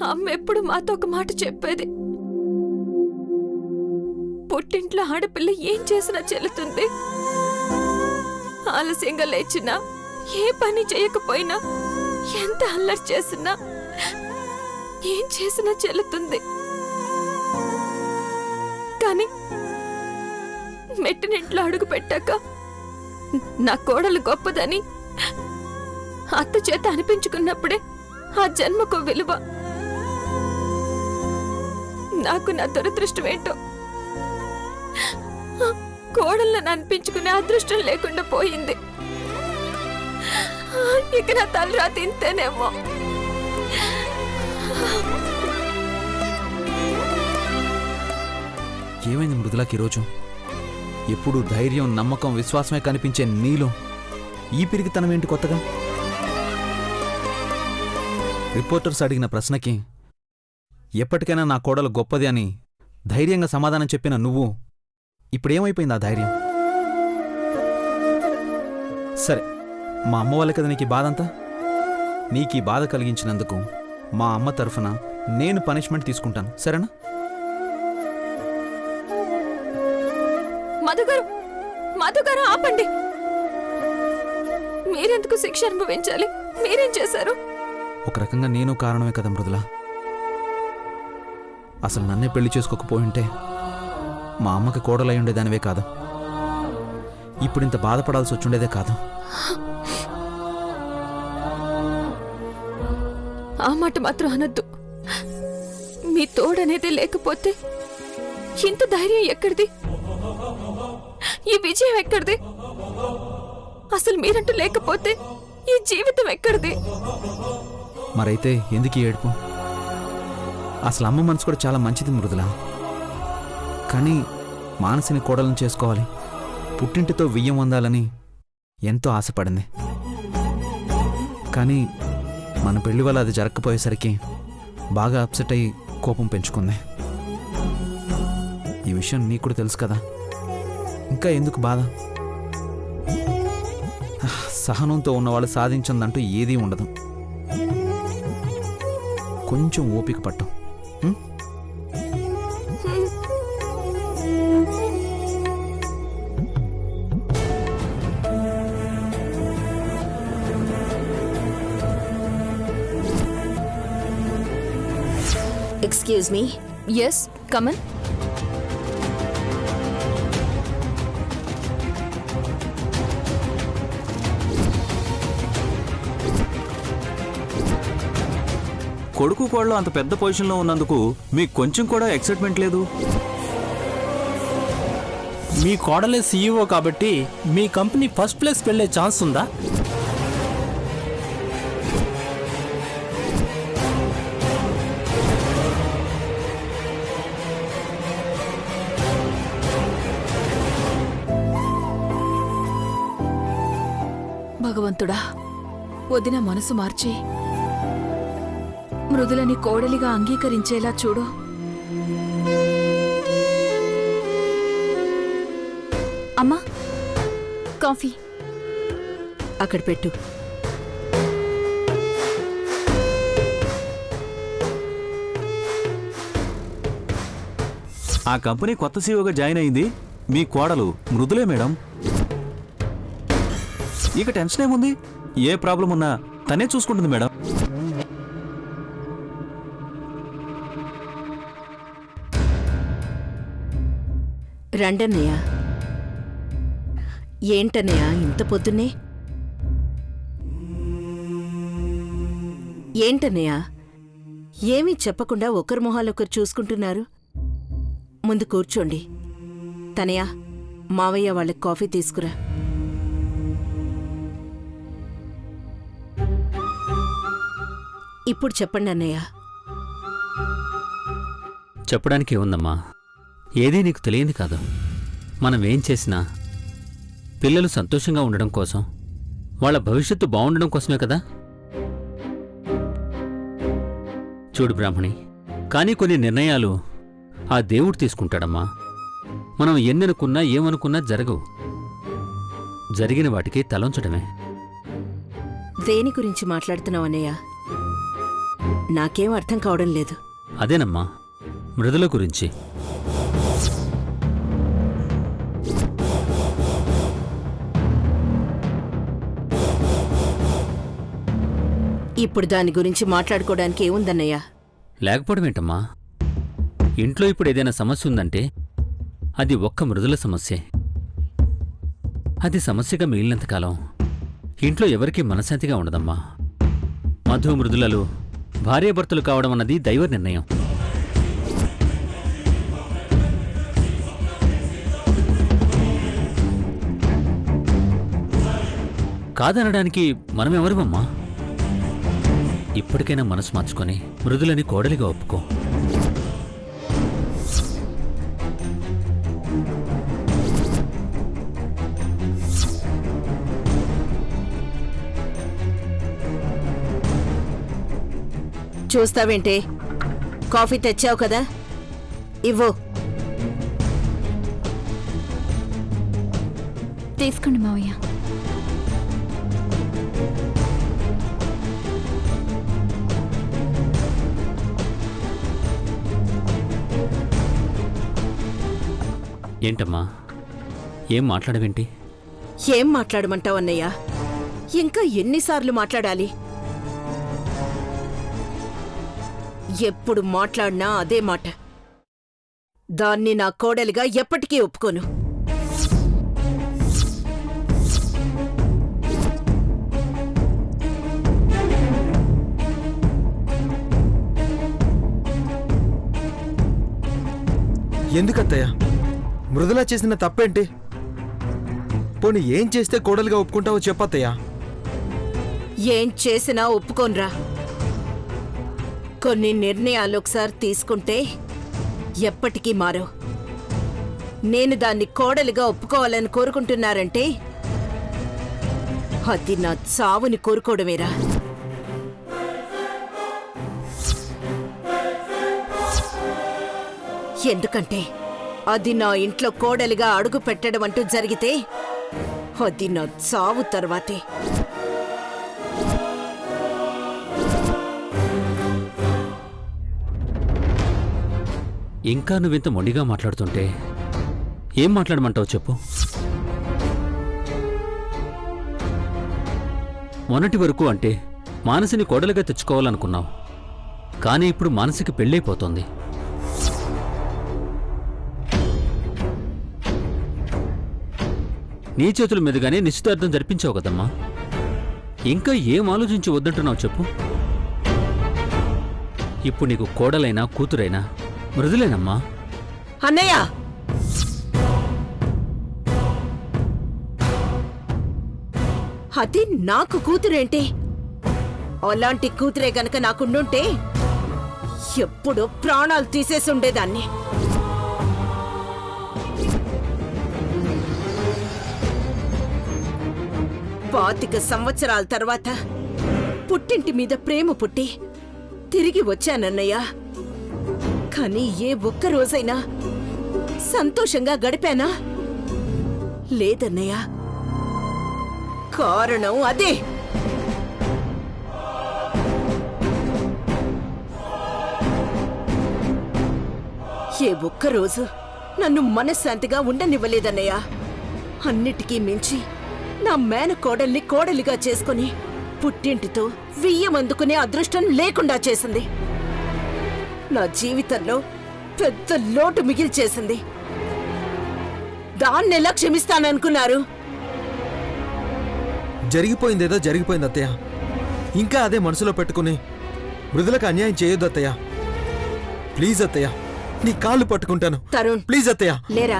అమ్మ ఎప్పుడు మాతో ఒక మాట చెప్పేది, పుట్టింట్లో ఆడపిల్ల ఏం చేసినా చెల్లుతుంది, ఆలస్యంగా లేచినా ఏ పని చేయకపోయినా ఎంత అల్లరి చేసినా ఏం చేసినా చెల్లుతుంది. కానీ మెట్టినింట్లో అడుగు పెట్టాక నా కోడలు గొప్పదని అత్త చేత అనిపించుకున్నప్పుడే ఆ జన్మకు విలువ. నాకు నా దురదృష్టం ఏంటో కోడళ్ళని అనిపించుకునే అదృష్టం లేకుండా పోయింది. ఇక నా తలరాత ఇంతేనేమో. ఏమైంది మృదులకి ఈరోజు? ఎప్పుడు ధైర్యం, నమ్మకం, విశ్వాసమే కనిపించే నీలో ఈ పిరిగితనం ఏంటి కొత్తగా? రిపోర్టర్స్ అడిగిన ప్రశ్నకి ఎప్పటికైనా నా కోడలు గొప్పది అని ధైర్యంగా సమాధానం చెప్పిన నువ్వు ఇప్పుడేమైపోయింది ఆ ధైర్యం? సరే, మా అమ్మ వాళ్ళ కదా నీకు ఈ బాధంతా. నీకీ బాధ కలిగించినందుకు మా అమ్మ తరఫున నేను పనిష్మెంట్ తీసుకుంటాను, సరేనా? మధుగారు ఆపండి. మీరెందుకు శిక్ష అనుభవించాలి? మీరేం చేశారు? ఒక రకంగా నేను కారణమే కదా మృదుల. అసలు నన్నే పెళ్లి చేసుకోకపోయింటే మా అమ్మకి కోడలై ఉండేదానివే కాదు, ఇప్పుడింత బాధపడాల్సి వచ్చుండేదే కాదు. ఆ మాట మాత్రం అనొద్దు. మీ తోడనేది లేకపోతే ఇంత ధైర్యం ఎక్కడిది? ఈ విజయం ఎక్కడిది? అసలు మీరంటూ లేకపోతే ఈ జీవితం ఎక్కడిది? మరైతే ఎందుకు ఈ ఏడుపు? అసలు అమ్మ మనసు కూడా చాలా మంచిది మృదుల. కానీ మానసిని కోడలను చేసుకోవాలి, పుట్టింటితో వియ్యం పొందాలని ఎంతో ఆశపడింది. కానీ మన పెళ్లి వల్ల అది జరగకపోయేసరికి బాగా అప్సెట్ అయ్యి కోపం పెంచుకుంది. ఈ విషయం నీకు కూడా తెలుసు కదా, ఇంకా ఎందుకు బాధ? సహనంతో ఉన్నవాళ్ళు సాధించిందంటూ ఏదీ ఉండదు. కొంచెం ఓపిక పట్టు. Excuse me. Yes, come in. కొడుకు కోడలు అంత పెద్ద పొజిషన్లో ఉన్నందుకు మీకు కొంచెం కూడా ఎక్సైట్మెంట్ లేదు? మీ కోడలే సీఈఓ కాబట్టి మీ కంపెనీ ఫస్ట్ ప్లేస్ వెళ్ళే ఛాన్స్ ఉందా? భగవంతుడా, వదిన మనసు మార్చి మృదులని కోడలిగా అంగీకరించేలా చూడు. అమ్మా, కాఫీ అక్కడ పెట్టు. ఆ కంపెనీ కొత్త సీఈఓగా జాయిన్ అయింది మీ కోడలు మృదులే మేడం. ఇక టెన్షన్ ఏముంది? ఏ ప్రాబ్లం ఉన్నా తనే చూసుకుంటుంది మేడం. రండన్నయ్య. ఏంటన్నయ్య ఇంత పొద్దున్నే? ఏంటన్నయ్య ఏమీ చెప్పకుండా ఒకరి మొహాలొకరు చూసుకుంటున్నారు? ముందు కూర్చోండి. తనయ్య, మావయ్య వాళ్ళకి కాఫీ తీసుకురా. ఇప్పుడు చెప్పండి అన్నయ్య. చెప్పడానికి ఉందమ్మా, ఏదీ నీకు తెలియంది కాదు. మనం ఏం చేసినా పిల్లలు సంతోషంగా ఉండడం కోసం, వాళ్ళ భవిష్యత్తు బాగుండడం కోసమే కదా. చూడు బ్రాహ్మణి, కానీ కొన్ని నిర్ణయాలు ఆ దేవుడు తీసుకుంటాడమ్మా. మనం ఎన్ననుకున్నా ఏమనుకున్నా జరగవు. జరిగిన వాటికి తలంచడమే. దేని గురించి మాట్లాడుతున్నావు అన్నయ్య? నాకేం అర్థం కావడం లేదు. అదేనమ్మా, మృదుల గురించి. ఇప్పుడు దాని గురించి మాట్లాడుకోవడానికి ఏముందన్నయ్య? లేకపోవడం ఏంటమ్మా? ఇంట్లో ఇప్పుడు ఏదైనా సమస్య ఉందంటే అది ఒక్క మృదుల సమస్యే. అది సమస్యగా మిగిలినంతకాలం ఇంట్లో ఎవరికీ మనశ్శాంతిగా ఉండదమ్మా. మధు మృదులలు భార్యాభర్తలు కావడం అన్నది దైవ నిర్ణయం. కాదనడానికి మనమెవరమమ్మా? ఇప్పటికైనా మనసు మార్చుకొని మృదులని కోడలిగా ఒప్పుకో. చూస్తావేంటే? కాఫీ తెచ్చావు కదా, ఇవ్వు. తీసుకోండి మావయ్య. ఏంటమ్మా, ఏం మాట్లాడవేంటి? ఏం మాట్లాడమంటావు అన్నయ్య? ఇంకా ఎన్నిసార్లు మాట్లాడాలి? ఎప్పుడు మాట్లాడినా అదే మాట. దాన్ని నా కోడలిగా ఎప్పటికీ ఒప్పుకోను. ఎందుకత్తయ్య? మృదుల చేసిన తప్పేంటి? పోనీ ఏం చేస్తే కోడలుగా ఒప్పుకుంటావో చెప్పత్తయ్యా. ఏం చేసినా ఒప్పుకోన్రా. కొన్ని నిర్ణయాలు ఒకసారి తీసుకుంటే ఎప్పటికీ మారవు. నేను దాన్ని కోడలిగా ఒప్పుకోవాలని కోరుకుంటున్నారంటే అది నా చావుని కోరుకోవడమేరా. ఎందుకంటే అది నా ఇంట్లో కోడలిగా అడుగు పెట్టడం అంటూ జరిగితే అది నా చావు తర్వాతే. ఇంకా నువ్వింత మొండిగా మాట్లాడుతుంటే ఏం మాట్లాడమంటావు చెప్పు? మొన్నటి వరకు అంటే మానసిని కోడలుగా తెచ్చుకోవాలనుకున్నావు. కానీ ఇప్పుడు మానసికి పెళ్ళైపోతోంది. నీ చేతుల మీదుగానే నిశ్చితార్థం జరిపించావు కదమ్మా. ఇంకా ఏం ఆలోచించి వద్దంటున్నావు చెప్పు? ఇప్పుడు నీకు కోడలైనా కూతురైనా మృదులేనమ్మా. అన్నయ్య, అది నాకు కూతురేంటి? అలాంటి కూతురే గనక నాకుండుంటే ఎప్పుడో ప్రాణాలు తీసేసి ఉండేదాన్ని. పాతిక సంవత్సరాల తర్వాత పుట్టింటి మీద ప్రేమ పుట్టి తిరిగి వచ్చానన్నయ్య. కానీ ఏ ఒక్క రోజైనా సంతోషంగా గడిపానా? లేదన్నయ్య. కారణం అదే. ఏ ఒక్కరోజు నన్ను మనశ్శాంతిగా ఉండనివ్వలేదన్నయ్య. అన్నిటికీ మించి నా మేనకోడల్ని కోడలిగా చేసుకుని పుట్టింటితో వియ్యమందుకునే అదృష్టం లేకుండా చేసింది. నా జీవితంలో పెద్ద లోటు మిగిల్చేసింది. దాన్నెలా క్షమిస్తాననుకున్నారు? జరిగిపోయిందేదో జరిగిపోయింది అత్తయ్య. ఇంకా అదే మనసులో పెట్టుకుని మృదులకు అన్యాయం చేయొద్దు అత్తయ్య. ప్లీజ్ అత్తయ్య, నీ కాళ్ళు పట్టుకుంటాను. తరుణ్, ప్లీజ్ అత్తయ్య. లేరా.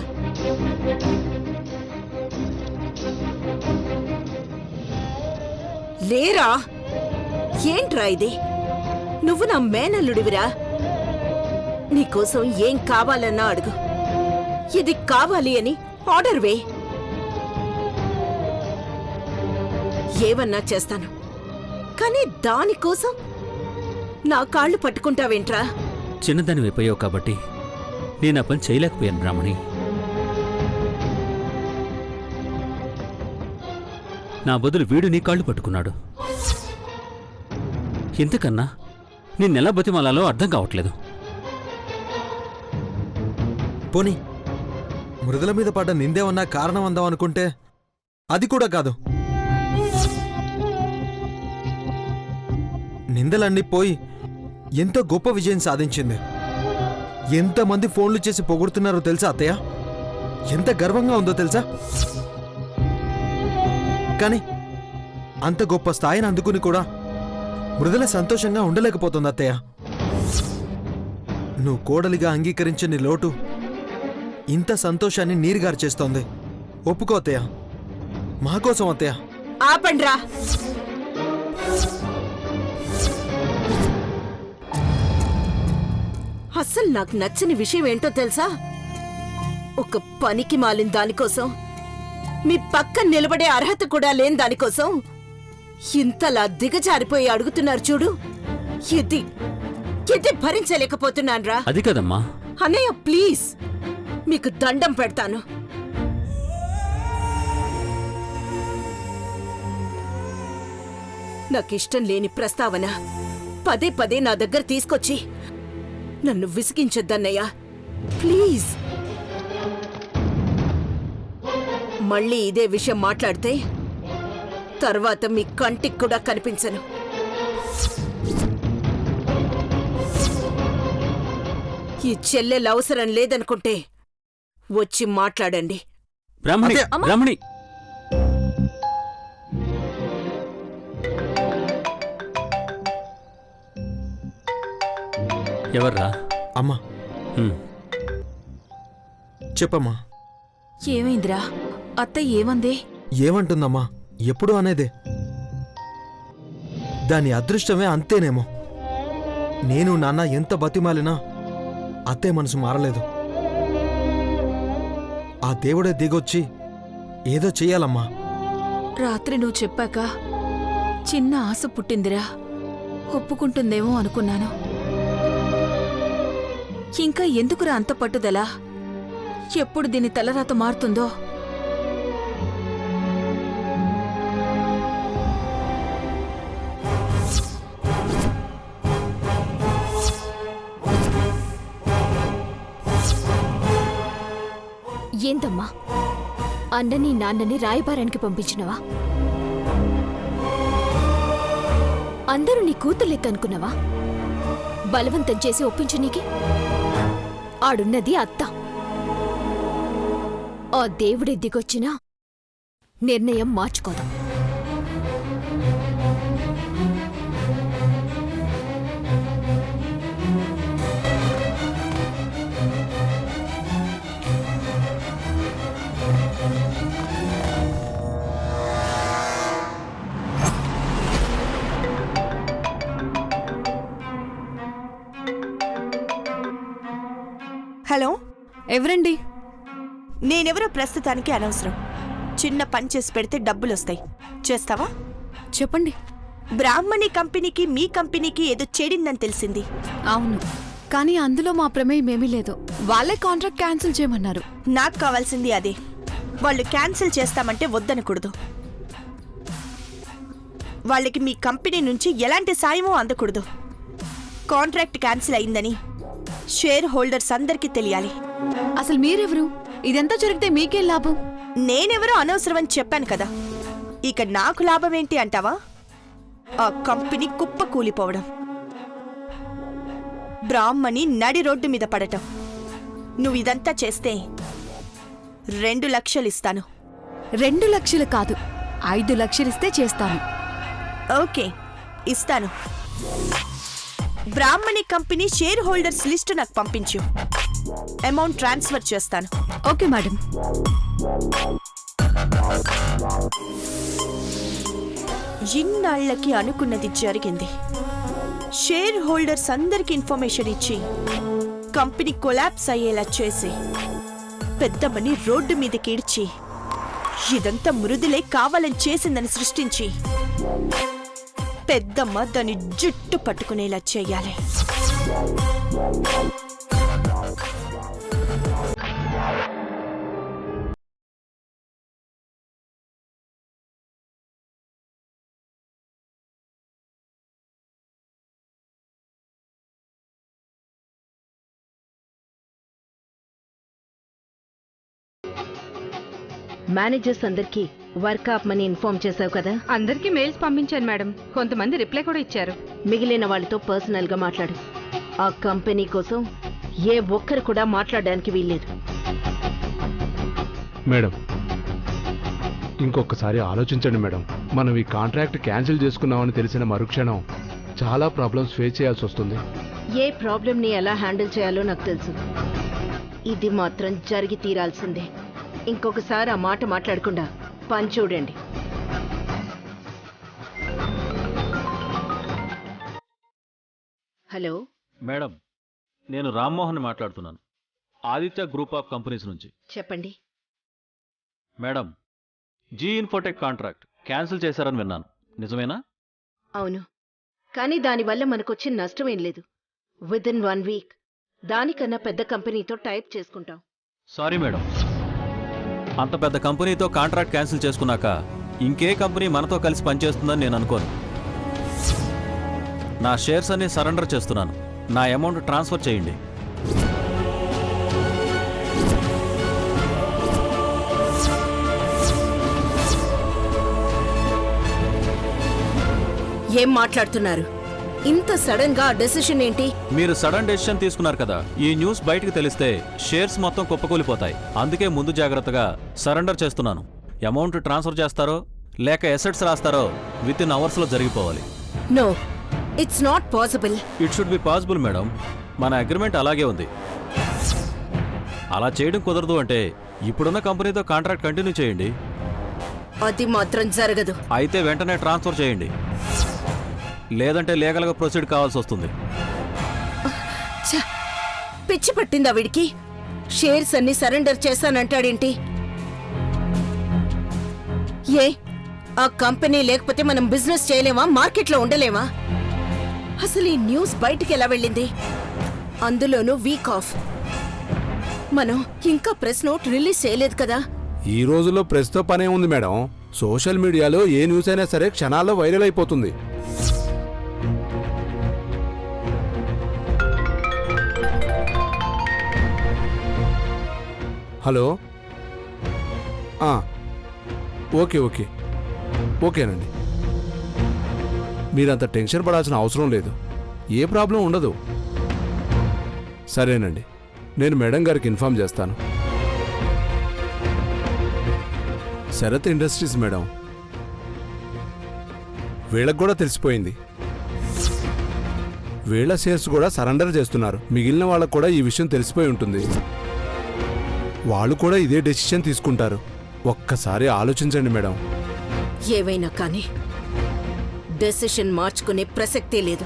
లేరా? ఏంట్రా ఇది? నువ్వు నా మేనల్లుడివిరా. నీకోసం ఏం కావాలన్నా అడుగు. ఇది కావాలి అని ఆర్డర్ వే. ఏవన్నా చేస్తాను. కానీ దానికోసం నా కాళ్ళు పట్టుకుంటావేంట్రా? చిన్నదాని వైపోయావు కాబట్టి నేను ఆ పని చేయలేకపోయాను రామణి. నా బదులు వీడు నీ కాళ్ళు పట్టుకున్నాడు. ఇంతకన్నా నిన్నెలా బతిమాలాలో అర్థం కావట్లేదు. పోనీ మృదుల మీద పడ్డ నిందేమన్నా కారణం అందాం అనుకుంటే అది కూడా కాదు. నిందలన్నీ పోయి ఎంతో గొప్ప విజయం సాధించింది. ఎంతమంది ఫోన్లు చేసి పొగుడుతున్నారో తెలుసా అత్తయ్య? ఎంత గర్వంగా ఉందో తెలుసా? కానీ అంత గొప్ప స్థాయిని అందుకుని కూడా మృదుల సంతోషంగా ఉండలేకపోతుంది అత్తయ్య. నువ్వు కోడలిగా అంగీకరించని లోటు ఇంత సంతోషాన్ని నీరుగారు చేస్తోంది. ఒప్పుకో అత్తయ్య, మా కోసం అత్తయ్య. ఆపండ్రా. అస్సలు నాకు నచ్చని విషయం ఏంటో తెలుసా? ఒక పనికి మాలిన దానికోసం, మీ పక్కన నిలబడే అర్హత కూడా లేని దానికోసం ఇంతలా దిగజారిపోయి అడుగుతున్నారు చూడు. ఇది ఇది భరించలేకపోతున్నాన్రా. అది కదమ్మా. అన్నయ్య ప్లీజ్, మీకు దండం పెడతాను. నాకిష్టం లేని ప్రస్తావన పదే పదే నా దగ్గర తీసుకొచ్చి నన్ను విసిగించొద్దన్నయ్యా, ప్లీజ్. మళ్ళీ ఇదే విషయం మాట్లాడితే తర్వాత మీ కంటికి కూడా కనిపించను. ఈ చెల్లెలు అవసరం లేదనుకుంటే వచ్చి మాట్లాడండి. బ్రాహ్మణి, బ్రాహ్మణి, ఎవర్రా? అమ్మా హ్మ్. చెప్పమ్మా. ఏమైందిరా? అత్త ఏమందే? ఏమంటుందమ్మా? ఎప్పుడు అనేదే. దాని అదృష్టమే అంతేనేమో. నేను నాన్న ఎంత బతిమాలినా అత్తే మనసు మారలేదు. ఆ దేవుడే దిగొచ్చి ఏదో చెయ్యాలమ్మా. రాత్రి నువ్వు చెప్పాక చిన్న ఆశ పుట్టిందిరా. ఒప్పుకుంటుందేమో అనుకున్నాను. ఇంకా ఎందుకురా అంత పట్టుదలా? ఎప్పుడు దీని తలరాత మారుతుందో. ఏందమ్మా, అన్నని నాన్నని రాయబారానికి పంపించినవా? అందరూ నీ కూతుర్లెక్కనుకున్నావా? బలవంతం చేసి ఒప్పించు. నీకి ఆడున్నది అత్త. ఆ దేవుడి దిగొచ్చినా నిర్ణయం మార్చుకోదు. హలో, ఎవరండి? నేనెవరో ప్రస్తుతానికి అనవసరం. చిన్న పని చేసి పెడితే డబ్బులొస్తాయి. చేస్తావా? చెప్పండి. బ్రాహ్మణి కంపెనీకి మీ కంపెనీకి ఏదో చెడిందని తెలిసింది. అవును, కానీ అందులో మా ప్రమేయం ఏమీ లేదు. వాళ్ళే కాంట్రాక్ట్ క్యాన్సిల్ చేయమన్నారు. నాకు కావాల్సింది అదే. వాళ్ళు క్యాన్సిల్ చేస్తామంటే వద్దనకూడదు. వాళ్ళకి మీ కంపెనీ నుంచి ఎలాంటి సాయమో అందకూడదు. కాంట్రాక్ట్ క్యాన్సిల్ అయిందని షేర్ హోల్డర్స్ అందరికీ తెలియాలి. అసలు మీరెవరు? ఇదంతా జరిగితే మీకేం లాభం? నేనెవరో అనవసరమని చెప్పాను కదా. ఇక నాకు లాభం ఏంటి అంటావా? ఆ కంపెనీ కుప్ప కూలిపోవడం, బ్రాహ్మణి నడి రోడ్డు మీద పడటం. నువ్వు ఇదంతా చేస్తే 2 లక్షలు ఇస్తాను. 2 లక్షలు కాదు, 5 లక్షలిస్తే చేస్తాను. ఓకే, ఇస్తాను. Brahmani company shareholders list నాకు పంపించు. అమౌంట్ ట్రాన్స్ఫర్ చేస్తాను. Okay madam. ఇన్నాళ్లకి అనుకున్నది జరిగింది. షేర్ హోల్డర్స్ అందరికి ఇన్ఫర్మేషన్ ఇచ్చి కంపెనీ కొలాప్స్ అయ్యేలా చేసి పెద్దమ్మని రోడ్డు మీదకి ఈడ్చి ఇదంతా మృదులే కావాలని చేసిందని సృష్టించి పెద్దమ్మ దాని జుట్టు పట్టుకునేలా చేయాలి. మేనేజర్స్ అందరికీ వర్క్ ఆపమని ఇన్ఫార్మ్ చేశావు కదా? అందరికీ మెయిల్స్ పంపించాను మేడం. కొంతమంది రిప్లై కూడా ఇచ్చారు. మిగిలిన వాళ్ళతో పర్సనల్ గా మాట్లాడు. ఆ కంపెనీ కోసం ఏ ఒక్కరు కూడా మాట్లాడడానికి వీల్లేదు. మేడం, ఇంకొకసారి ఆలోచించండి మేడం. మనం ఈ కాంట్రాక్ట్ క్యాన్సిల్ చేసుకున్నామని తెలిసిన మరుక్షణం చాలా ప్రాబ్లమ్స్ ఫేస్ చేయాల్సి వస్తుంది. ఏ ప్రాబ్లం ని ఎలా హ్యాండిల్ చేయాలో నాకు తెలుసు. ఇది మాత్రం జరిగి తీరాల్సిందే. ఇంకొకసారి ఆ మాట మాట్లాడకుండా పని చూడండి. హలో మేడం, నేను రామ్మోహన్ మాట్లాడుతున్నాను, ఆదిత్య గ్రూప్ ఆఫ్ కంపెనీస్ నుంచి. చెప్పండి. Madam, Zee Infotech contract cancel చేశారని విన్నాను, నిజమేనా? అవును, కానీ దానివల్ల మనకొచ్చిన నష్టం ఏం లేదు. విదిన్ 1 వీక్ దానికన్నా పెద్ద కంపెనీతో టైప్ చేసుకుంటాం. సారీ మేడం, అంత పెద్ద కంపెనీతో కాంట్రాక్ట్ క్యాన్సిల్ చేసుకున్నాక ఇంకే కంపెనీ మనతో కలిసి పనిచేస్తుందని నేను అనుకోను. నా షేర్స్ అన్ని సరెండర్ చేస్తున్నాను. నా అమౌంట్ ట్రాన్స్ఫర్ చేయండి. ఏం మాట్లాడుతున్నారు? ఇంత సడన్ గా డెసిషన్ ఏంటి? మీరు సడన్ డెసిషన్ తీసుకున్నారు కదా, ఈ న్యూస్ బయటకు తెలిస్తే షేర్స్ మొత్తం కుప్పకూలిపోతాయి. అందుకే ముందు జాగ్రత్తగా సరెండర్ చేస్తున్నాను. అమౌంట్ ట్రాన్స్ఫర్ చేస్తారో లేక ఎసెట్స్ రాస్తారో విత్ ఇన్ అవర్స్ లో జరిగిపోవాలి. No, it's not possible. It should be possible madam. మన అగ్రిమెంట్ అలాగే ఉంది. అలా చేయడం కుదరదు అంటే ఇప్పుడున్న కంపెనీతో కాంట్రాక్ట్ కంటిన్యూ చేయండి. అది మాత్రం జరగదు. అయితే వెంటనే ట్రాన్స్ఫర్ చేయండి, లేదంటే లీగల్గా ప్రొసీడ్ కావాల్సి వస్తుంది. పిచ్చి పట్టిందా వీడికి? షేర్స్ అన్ని సరెండర్ చేశానంటాడేంటి? ఏ ఆ కంపెనీ లేకపోతే మనం బిజినెస్ చేయలేమా? మార్కెట్లో ఉండలేమా? అసలు ఈ న్యూస్ బయటికి ఎలా వెళ్ళింది? అందులోనూ వీక్ ఆఫ్. మనం ఇంకా ప్రెస్ నోట్ రిలీజ్ చేయలేదు కదా. ఈ రోజుల్లో ప్రెస్తో పనే ఉంది మేడం. సోషల్ మీడియాలో ఏ న్యూస్ అయినా సరే క్షణాల్లో వైరల్ అయిపోతుంది. హలో, ఓకే ఓకే ఓకేనండి. మీరంత టెన్షన్ పడాల్సిన అవసరం లేదు. ఏ ప్రాబ్లం ఉండదు. సరేనండి, నేను మేడం గారికి ఇన్ఫార్మ్ చేస్తాను. శరత్ ఇండస్ట్రీస్ మేడం, వీళ్ళకు కూడా తెలిసిపోయింది. వీళ్ళ షేర్స్ కూడా సరెండర్ చేస్తున్నారు. మిగిలిన వాళ్ళకు కూడా ఈ విషయం తెలిసిపోయి ఉంటుంది. వాళ్ళు కూడా ఇదే డెసిషన్ తీసుకుంటారు. ఒక్కసారి ఆలోచించండి మేడం. ఏవైనా కానీ డెసిషన్ మార్చుకునే ప్రసక్తే లేదు.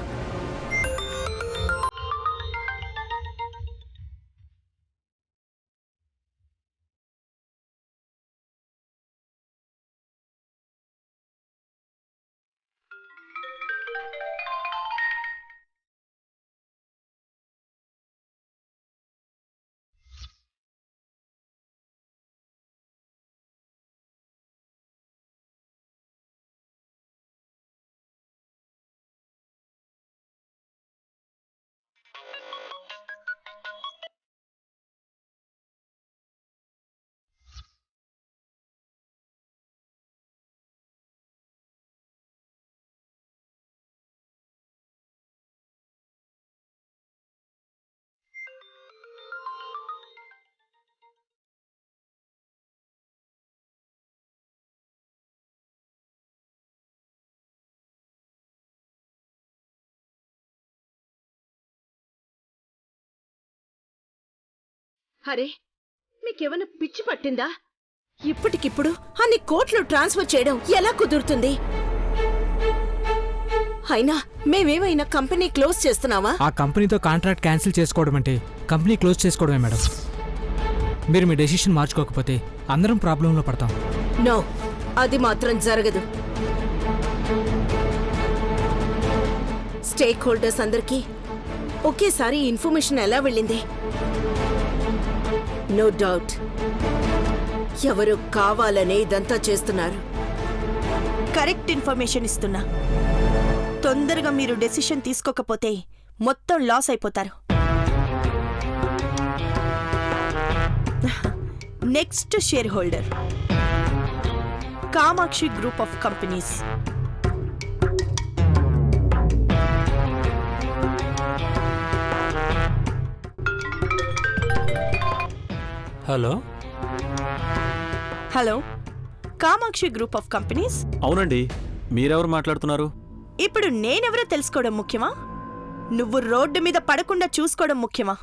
అరే, మీకేమైనా పిచ్చి పట్టిందా? ఇప్పటికిప్పుడు అన్ని కోట్లు ట్రాన్స్ఫర్ చేయడం ఎలా కుదురుతుంది? అయినా మేమేమైనా కంపెనీ క్లోజ్ చేస్తున్నావా? ఆ కంపెనీతో కాంట్రాక్ట్ క్యాన్సిల్ చేసుకోవడం అంటే కంపెనీ క్లోజ్ చేసుకోవడమే మేడం. మీరు మీ డెసిషన్ మార్చుకోకపోతే అందరం ప్రాబ్లంలో పడతాం. నో, అది మాత్రం జరగదు. స్టేక్ హోల్డర్స్ అందరికీ ఒకేసారి ఇన్ఫర్మేషన్ ఎలా వెళ్ళింది? నో డౌట్ ఎవరు కావాలనే ఇదంతా చేస్తున్నారు. కరెక్ట్ ఇన్ఫర్మేషన్ ఇస్తున్నా. తొందరగా మీరు డెసిషన్ తీసుకోకపోతే మొత్తం లాస్ అయిపోతారు. Next share holder Kamakshi group of companies. Hello hello, Kamakshi group of companies. అవునండి, మీరెవరు మాట్లాడుతున్నారు? ఇప్పుడు నేనెవరో తెలుసుకోవడం ముఖ్యమా, నువ్వు రోడ్డు మీద పడకుండా చూసుకోవడం ముఖ్యమా?